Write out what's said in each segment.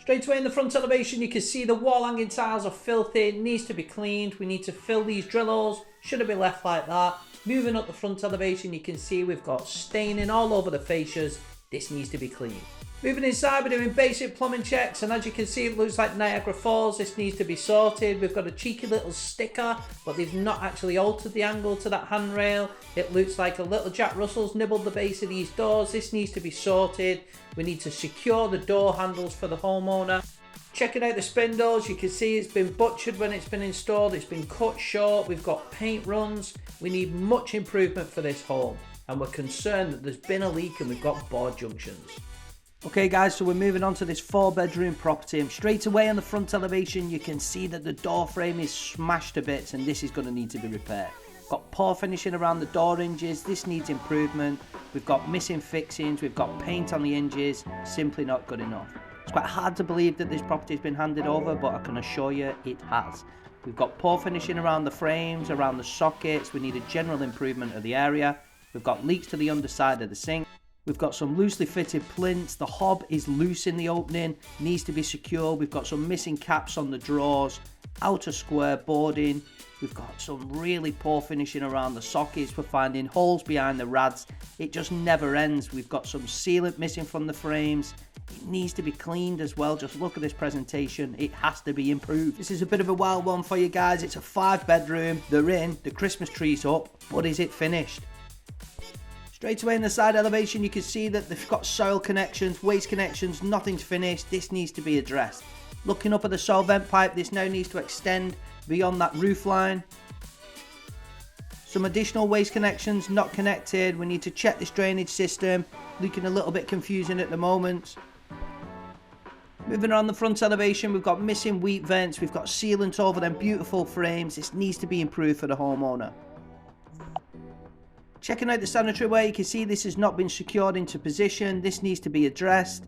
Straight away in the front elevation, you can see the wall hanging tiles are filthy, it needs to be cleaned. We need to fill these drill holes, shouldn't be left like that. Moving up the front elevation, you can see we've got staining all over the fascias. This needs to be cleaned. Moving inside, we're doing basic plumbing checks, and as you can see, it looks like Niagara Falls. This needs to be sorted. We've got a cheeky little sticker, but they've not actually altered the angle to that handrail. It looks like a little Jack Russell's nibbled the base of these doors. This needs to be sorted. We need to secure the door handles for the homeowner. Checking out the spindles, you can see it's been butchered when it's been installed. It's been cut short. We've got paint runs. We need much improvement for this home, and we're concerned that there's been a leak and we've got board junctions. Okay guys, so we're moving on to this 4-bedroom property, and straight away on the front elevation you can see that the door frame is smashed to bits, and this is going to need to be repaired. Got poor finishing around the door hinges. This needs improvement. We've got missing fixings, we've got paint on the hinges, simply not good enough. It's quite hard to believe that this property has been handed over, but I can assure you it has. We've got poor finishing around the frames, around the sockets. We need a general improvement of the area. We've got leaks to the underside of the sink. We've got some loosely fitted plinths. The hob is loose in the opening, needs to be secure. We've got some missing caps on the drawers, outer square boarding. We've got some really poor finishing around the sockets. We're finding holes behind the rads. It just never ends. We've got some sealant missing from the frames. It needs to be cleaned as well. Just look at this presentation. It has to be improved. This is a bit of a wild one for you guys. It's a 5-bedroom. They're in. The Christmas tree's up. But is it finished? Straight away in the side elevation, you can see that they've got soil connections, waste connections, nothing's finished. This needs to be addressed. Looking up at the soil vent pipe, this now needs to extend beyond that roof line. Some additional waste connections not connected. We need to check this drainage system. Looking a little bit confusing at the moment. Moving on the front elevation, we've got missing wheat vents. We've got sealant over them beautiful frames. This needs to be improved for the homeowner. Checking out the sanitary ware, you can see this has not been secured into position. This needs to be addressed.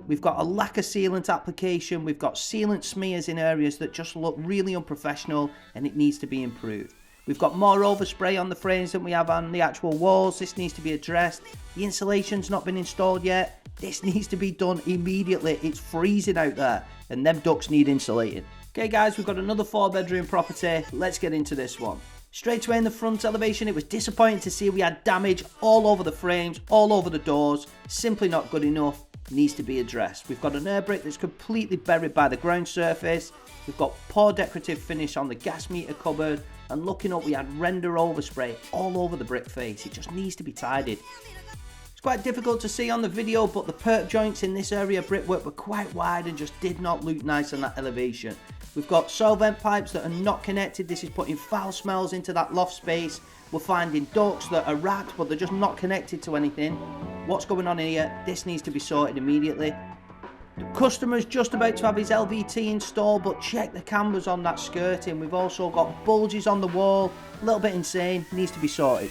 We've got a lack of sealant application. We've got sealant smears in areas that just look really unprofessional, and it needs to be improved. We've got more overspray on the frames than we have on the actual walls. This needs to be addressed. The insulation's not been installed yet. This needs to be done immediately. It's freezing out there, and them ducts need insulating. Okay guys, we've got another 4-bedroom property. Let's get into this one. Straight away in the front elevation, it was disappointing to see we had damage all over the frames, all over the doors. Simply not good enough, needs to be addressed. We've got an air brick that's completely buried by the ground surface. We've got poor decorative finish on the gas meter cupboard. And looking up, we had render overspray all over the brick face. It just needs to be tidied. It's quite difficult to see on the video, but the perk joints in this area of brickwork were quite wide and just did not look nice on that elevation. We've got soil vent pipes that are not connected. This is putting foul smells into that loft space. We're finding ducts that are wrapped, but they're just not connected to anything. What's going on here? This needs to be sorted immediately. The customer's just about to have his LVT installed, but check the cameras on that skirting. We've also got bulges on the wall. A little bit insane. Needs to be sorted.